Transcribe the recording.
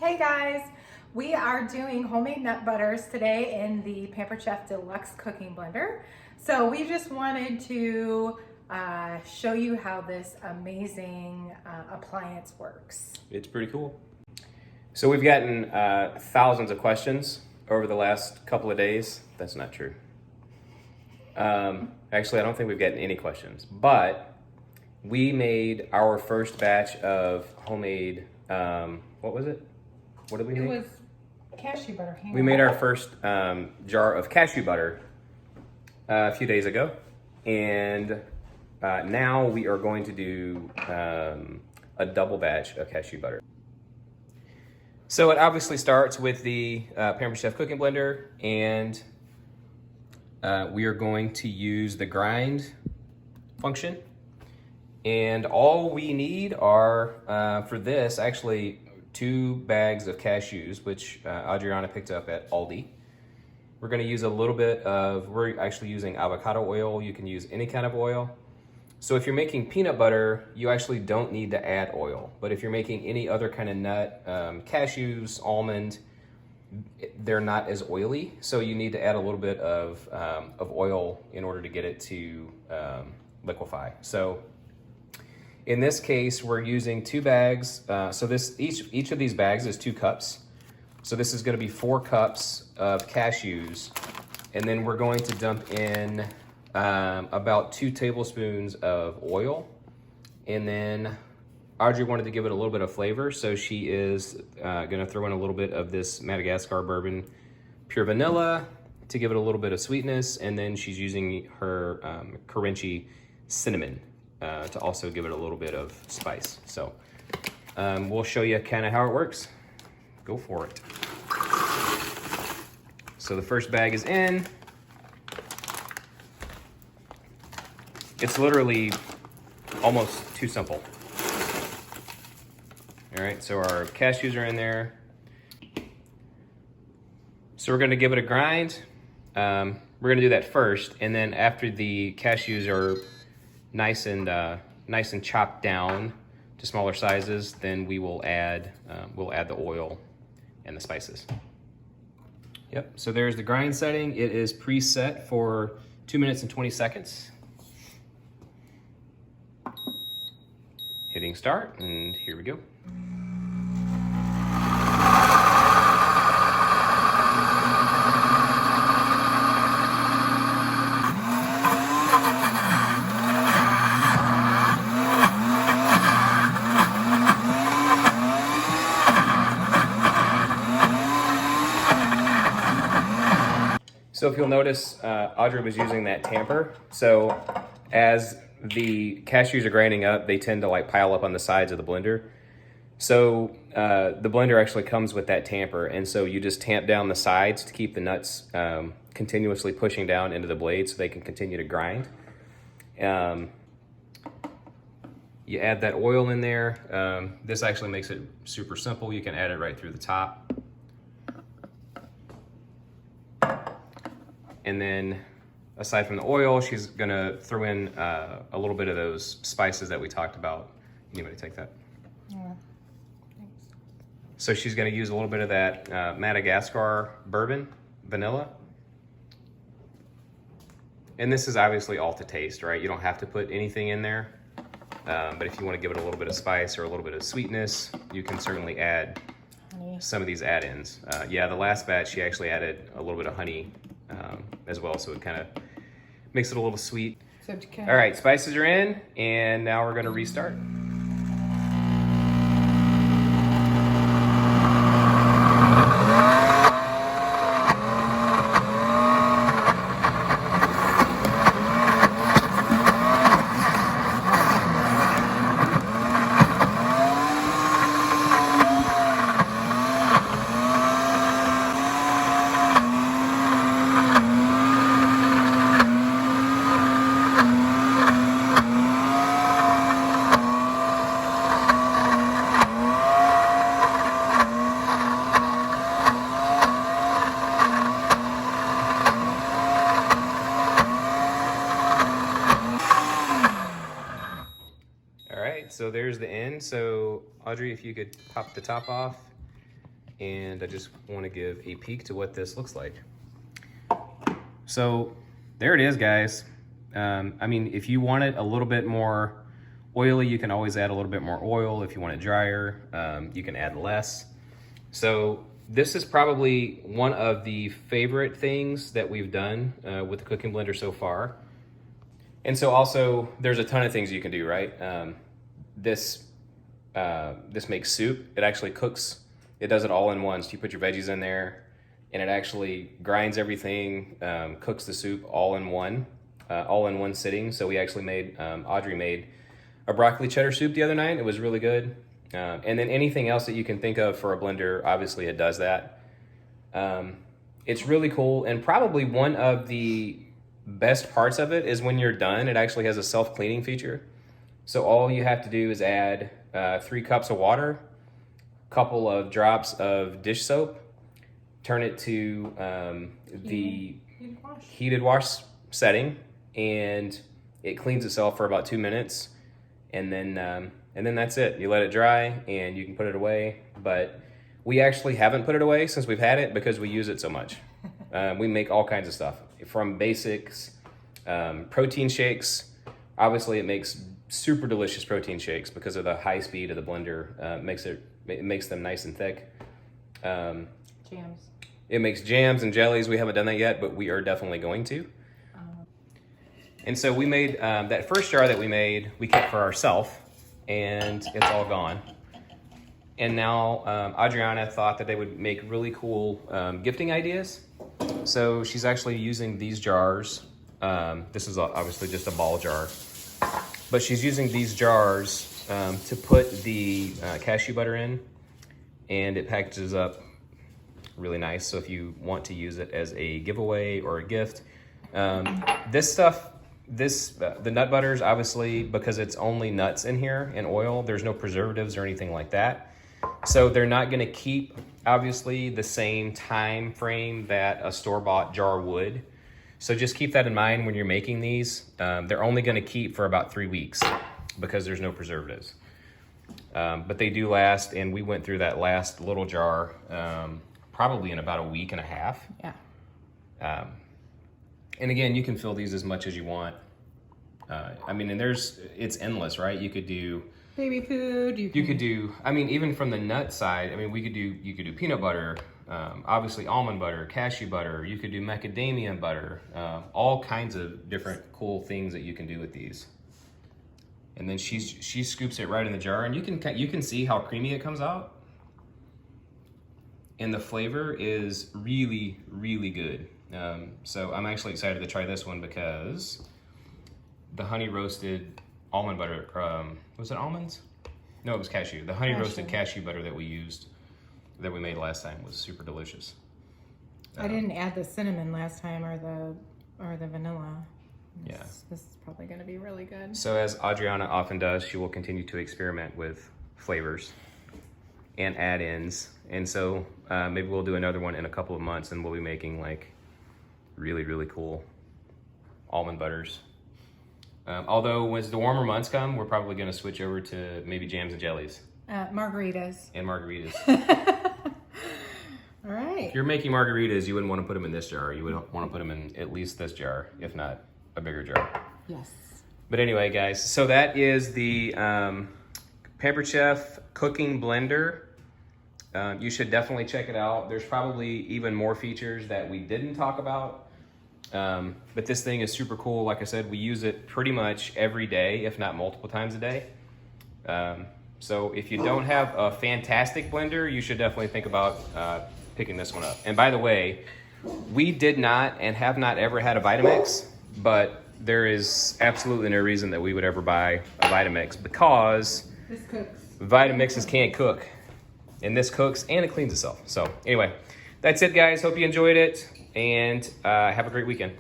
Hey guys, we are doing homemade nut butters today in the Pampered Chef Deluxe Cooking Blender. So we just wanted to show you how this amazing appliance works. It's pretty cool. So we've gotten thousands of questions over the last couple of days. That's not true. Actually, I don't think we've gotten any questions, but we made our first batch of homemade, what was it? What did we make? It was cashew butter. We made our first jar of cashew butter a few days ago, and now we are going to do a double batch of cashew butter. So it obviously starts with the Pampered Chef Cooking Blender, and we are going to use the grind function. And all we need are, for this, actually 2 bags of cashews, which Adriana picked up at Aldi. We're gonna use a little bit of, we're actually using avocado oil. You can use any kind of oil. So if you're making peanut butter, you actually don't need to add oil. But if you're making any other kind of nut, cashews, almond, they're not as oily. So you need to add a little bit of oil in order to get it to liquefy. So in this case, we're using 2 bags. So this each of these bags is 2 cups. So this is gonna be 4 cups of cashews. And then we're going to dump in about 2 tablespoons of oil. And then Audrey wanted to give it a little bit of flavor. So she is gonna throw in a little bit of this Madagascar bourbon pure vanilla to give it a little bit of sweetness. And then she's using her Karachi cinnamon to also give it a little bit of spice. So we'll show you kind of how it works. Go for it. So the first bag is in. It's literally almost too simple. All right, so our cashews are in there. So we're gonna give it a grind. We're gonna do that first, and then after the cashews are nice and chopped down to smaller sizes, then we will add the oil and the spices. Yep, so there's the grind setting. It is preset for 2 minutes and 20 seconds. Hitting start, and here we go. So if you'll notice, Audrey was using that tamper. So as the cashews are grinding up, they tend to like pile up on the sides of the blender. So the blender actually comes with that tamper. And so you just tamp down the sides to keep the nuts continuously pushing down into the blade so they can continue to grind. You add that oil in there. This actually makes it super simple. You can add it right through the top. And then aside from the oil, she's gonna throw in a little bit of those spices that we talked about. Anybody take that? Yeah, thanks. So she's gonna use a little bit of that Madagascar bourbon vanilla. And this is obviously all to taste, right? You don't have to put anything in there. But if you wanna give it a little bit of spice or a little bit of sweetness, you can certainly add some of these add-ins. Yeah, the last batch, she actually added a little bit of honey as well, so it kind of makes it a little sweet. All right, spices are in, and now we're gonna restart. So there's the end. So Audrey, if you could pop the top off. and I just want to give a peek to what this looks like. So there it is, guys. I mean, if you want it a little bit more oily, you can always add a little bit more oil. If you want it drier, you can add less. So this is probably one of the favorite things that we've done with the cooking blender so far. And so also there's a ton of things you can do, right? This makes soup. It actually cooks. It does it all in one. So you put your veggies in there and it actually grinds everything, cooks the soup all in one sitting. So we actually made, Audrey made a broccoli cheddar soup the other night. It was really good. And then anything else that you can think of for a blender, obviously it does that. It's really cool. And probably one of the best parts of it is when you're done, it actually has a self-cleaning feature. So all you have to do is add 3 cups of water, a couple of drops of dish soap, turn it to the heated wash setting, and it cleans itself for about 2 minutes. And then that's it. You let it dry and you can put it away. But we actually haven't put it away since we've had it because we use it so much. We make all kinds of stuff from basics, protein shakes. Obviously it makes super delicious protein shakes because of the high speed of the blender. It makes them nice and thick. Jams. It makes jams and jellies. We haven't done that yet, but we are definitely going to. And so we made that first jar that we made, we kept for ourselves, and it's all gone. And now Adriana thought that they would make really cool gifting ideas. So she's actually using these jars. This is obviously just a ball jar, but she's using these jars to put the cashew butter in, and it packages up really nice. So if you want to use it as a giveaway or a gift, this stuff, the nut butters, obviously, because it's only nuts in here and oil, there's no preservatives or anything like that. So they're not going to keep, obviously, the same time frame that a store-bought jar would. So just keep that in mind when you're making these. They're only going to keep for about 3 weeks because there's no preservatives. But they do last, and we went through that last little jar probably in about a week and a half. Yeah. And again, you can fill these as much as you want. I mean, and it's endless, right? You could do baby food. You could do, I mean, even from the nut side, I mean, you could do peanut butter, obviously almond butter, cashew butter. You could do macadamia butter, all kinds of different cool things that you can do with these. And then she scoops it right in the jar, and you can see how creamy it comes out. And the flavor is really, really good. So I'm actually excited to try this one because the honey roasted almond butter, was it almonds? No, it was cashew. The honey roasted cashew butter that we made last time was super delicious. I didn't add the cinnamon last time or the vanilla. This is probably going to be really good. So as Adriana often does, she will continue to experiment with flavors and add-ins. And so maybe we'll do another one in a couple of months, and we'll be making like really, really cool almond butters. Although as the warmer months come, we're probably going to switch over to maybe jams and jellies. Margaritas. And margaritas. All right. If you're making margaritas, you wouldn't want to put them in this jar. You would want to put them in at least this jar, if not a bigger jar. Yes. But anyway, guys, so that is the Pampered Chef Cooking Blender. You should definitely check it out. There's probably even more features that we didn't talk about. But this thing is super cool. Like I said, we use it pretty much every day, if not multiple times a day. So if you don't have a fantastic blender, you should definitely think about picking this one up. And by the way, we did not and have not ever had a Vitamix, but there is absolutely no reason that we would ever buy a Vitamix because this cooks. Vitamixes can't cook. And this cooks and it cleans itself. So anyway, that's it, guys. Hope you enjoyed it, and have a great weekend.